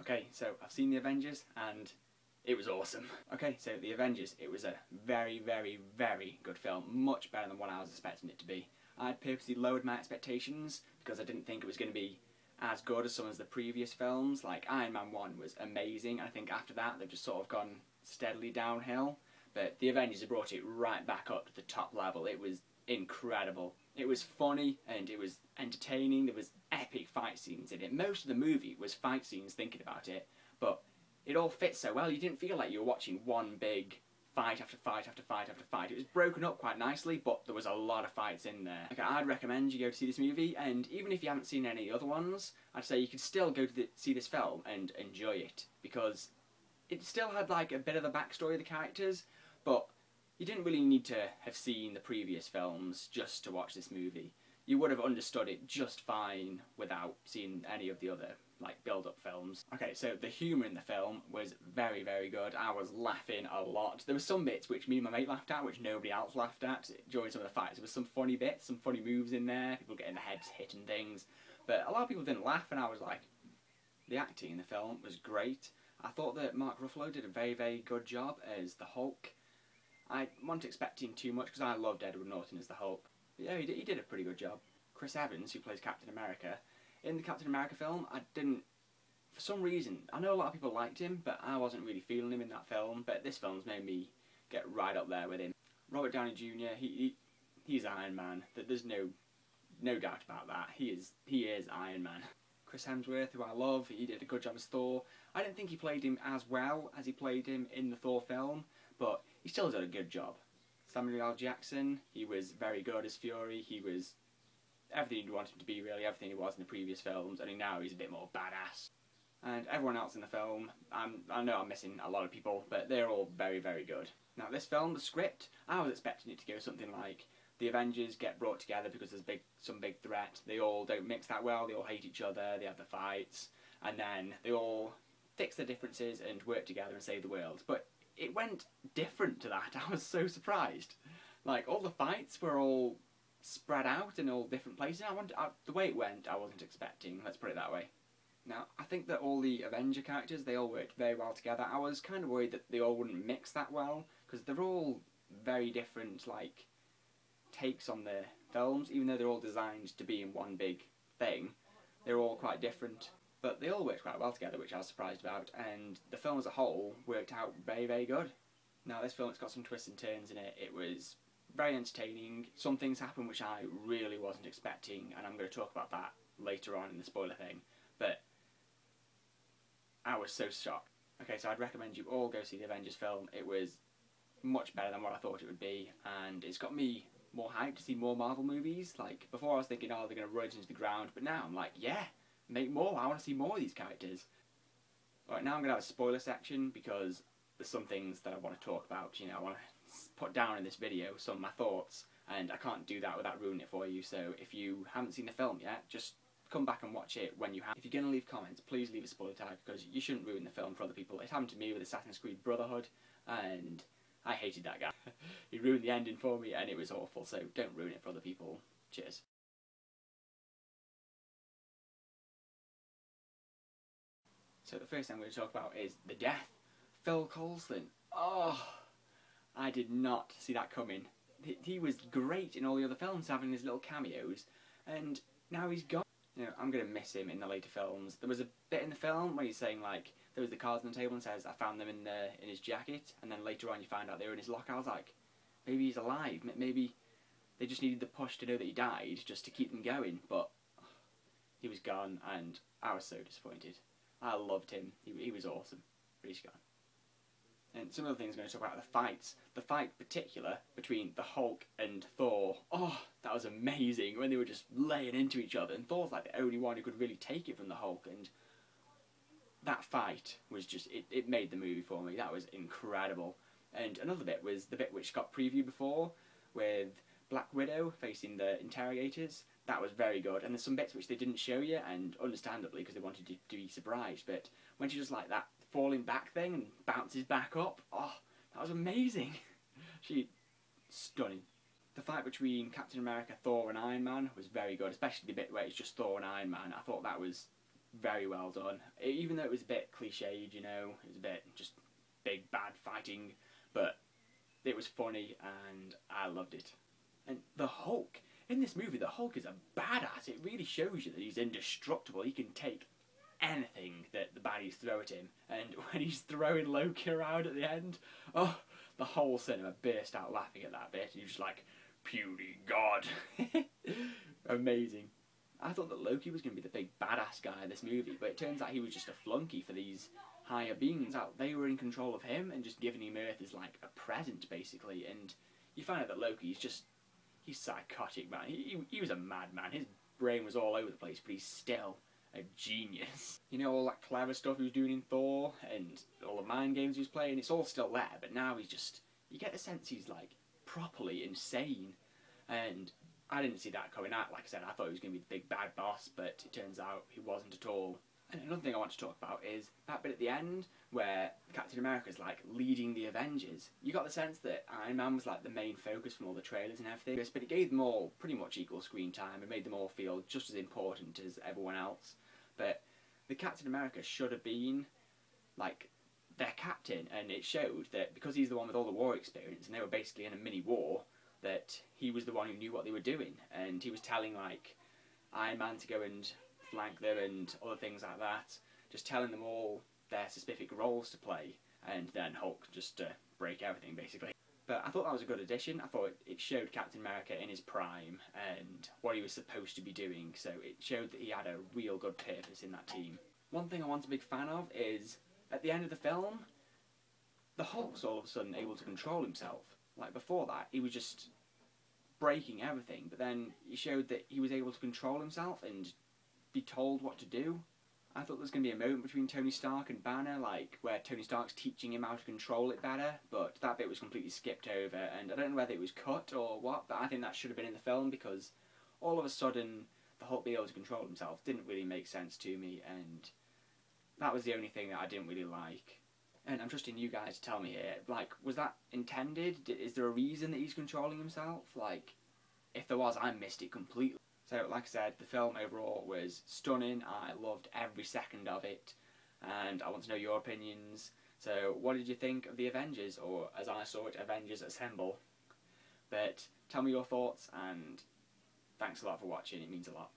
Okay, so I've seen the Avengers and it was awesome. Okay, so the Avengers, it was a very, very, very good film. Much better than what I was expecting it to be. I'd purposely lowered my expectations because I didn't think it was going to be as good as some of the previous films. Like Iron Man 1 was amazing. I think after that they've just sort of gone steadily downhill. But the Avengers have brought it right back up to the top level. It was incredible. It was funny and it was entertaining. There was epic fight scenes in it. Most of the movie was fight scenes thinking about it, but it all fits so well. You didn't feel like you were watching one big fight after fight after fight after fight. It was broken up quite nicely, but there was a lot of fights in there. Okay, I'd recommend you go to see this movie, and even if you haven't seen any other ones, I'd say you could still go to see this film and enjoy it, because it still had like a bit of the backstory of the characters, but you didn't really need to have seen the previous films just to watch this movie. You would have understood it just fine without seeing any of the other like build-up films. Okay, so the humour in the film was very, very good. I was laughing a lot. There were some bits which me and my mate laughed at, which nobody else laughed at during some of the fights. There was some funny bits, some funny moves in there, people getting their heads hit and things, but a lot of people didn't laugh, and I was like, the acting in the film was great. I thought that Mark Ruffalo did a very, very good job as the Hulk. I wasn't expecting too much because I loved Edward Norton as the Hulk. But yeah, he did a pretty good job. Chris Evans, who plays Captain America, in the Captain America film, I didn't, for some reason, I know a lot of people liked him, but I wasn't really feeling him in that film, but this film's made me get right up there with him. Robert Downey Jr., he's Iron Man. There's no doubt about that. He is Iron Man. Chris Hemsworth, who I love, he did a good job as Thor. I didn't think he played him as well as he played him in the Thor film, but he still did a good job. Samuel L. Jackson, he was very good as Fury. He was everything you wanted him to be, really, everything he was in the previous films, only now he's a bit more badass. And everyone else in the film, I know I'm missing a lot of people, but they're all very, very good. Now this film, the script, I was expecting it to go something like the Avengers get brought together because there's some big threat, they all don't mix that well, they all hate each other, they have the fights, and then they all fix their differences and work together and save the world. But it went different to that. I was so surprised. Like, all the fights were all spread out in all different places. The way it went, I wasn't expecting, let's put it that way. Now, I think that all the Avenger characters, they all worked very well together. I was kind of worried that they all wouldn't mix that well, because they're all very different, like, takes on the films, even though they're all designed to be in one big thing. They're all quite different, but they all worked quite well together, which I was surprised about, and the film as a whole worked out very, very good. Now, this film, it's got some twists and turns in it. It was very entertaining. Some things happened which I really wasn't expecting, and I'm going to talk about that later on in the spoiler thing, but I was so shocked. Okay, so I'd recommend you all go see the Avengers film. It was much better than what I thought it would be, and it's got me more hyped to see more Marvel movies. Like, before I was thinking, oh, they're going to run it into the ground, but now I'm like, yeah, make more. I want to see more of these characters. Alright, now I'm going to have a spoiler section, because there's some things that I want to talk about. You know, I want to put down in this video some of my thoughts, and I can't do that without ruining it for you. So if you haven't seen the film yet, just come back and watch it when you have. If you're going to leave comments, please leave a spoiler tag, because you shouldn't ruin the film for other people. It happened to me with Assassin's Creed Brotherhood, and I hated that guy. He ruined the ending for me, and it was awful, so don't ruin it for other people. Cheers. So the first thing I'm going to talk about is the death. Phil Coulson. Oh, I did not see that coming. He was great in all the other films, having his little cameos, and now he's gone. You know, I'm going to miss him in the later films. There was a bit in the film where he's saying, like, there was the cards on the table and says, I found them in his jacket, and then later on you find out they were in his locker. I was like, maybe he's alive. Maybe they just needed the push to know that he died, just to keep them going, but he was gone, and I was so disappointed. I loved him. He was awesome, but he's gone. And some of the things I'm going to talk about are the fights. The fight in particular between the Hulk and Thor. Oh, that was amazing when they were just laying into each other. And Thor's like the only one who could really take it from the Hulk. And that fight was just, it made the movie for me. That was incredible. And another bit was the bit which got previewed before with Black Widow facing the interrogators. That was very good. And there's some bits which they didn't show you, and understandably because they wanted you to be surprised. But when she does like that falling back thing and bounces back up, oh, that was amazing. Stunning. The fight between Captain America, Thor and Iron Man was very good, especially the bit where it's just Thor and Iron Man. I thought that was very well done. Even though it was a bit cliched, you know, it was a bit just big bad fighting, but it was funny and I loved it. And the Hulk, in this movie, the Hulk is a badass. It really shows you that he's indestructible. He can take anything that the baddies throw at him. And when he's throwing Loki around at the end, oh, the whole cinema burst out laughing at that bit. And you're just like, puny god. Amazing. I thought that Loki was going to be the big badass guy in this movie, but it turns out he was just a flunky for these higher beings. Out they were in control of him and just giving him Earth as like a present, basically. And you find out that Loki's just, he's psychotic, man. He was a madman. His brain was all over the place, but he's still a genius. You know, all that clever stuff he was doing in Thor and all the mind games he was playing, it's all still there, but now he's just, you get the sense he's like properly insane. And I didn't see that coming out. Like I said, I thought he was going to be the big bad boss, but it turns out he wasn't at all. And another thing I want to talk about is that bit at the end where Captain America's like leading the Avengers. You got the sense that Iron Man was like the main focus from all the trailers and everything, but it gave them all pretty much equal screen time and made them all feel just as important as everyone else. But the Captain America should have been like their captain, and it showed that because he's the one with all the war experience and they were basically in a mini war, that he was the one who knew what they were doing, and he was telling like Iron Man to go and flank them and other things like that, just telling them all their specific roles to play, and then Hulk just to break everything basically. But I thought that was a good addition. I thought it showed Captain America in his prime and what he was supposed to be doing, so it showed that he had a real good purpose in that team. One thing I wasn't a big fan of is at the end of the film, the Hulk's all of a sudden able to control himself. Like before that, he was just breaking everything, but then he showed that he was able to control himself and be told what to do. I thought there was going to be a moment between Tony Stark and Banner, like where Tony Stark's teaching him how to control it better, but that bit was completely skipped over, and I don't know whether it was cut or what, but I think that should have been in the film, because all of a sudden the Hulk being able to control himself didn't really make sense to me, and that was the only thing that I didn't really like. And I'm trusting you guys to tell me here, like, was that intended? Is there a reason that he's controlling himself? Like, if there was, I missed it completely. So, like I said, the film overall was stunning. I loved every second of it, and I want to know your opinions. So, what did you think of the Avengers, or as I saw it, Avengers Assemble? But tell me your thoughts, and thanks a lot for watching. It means a lot.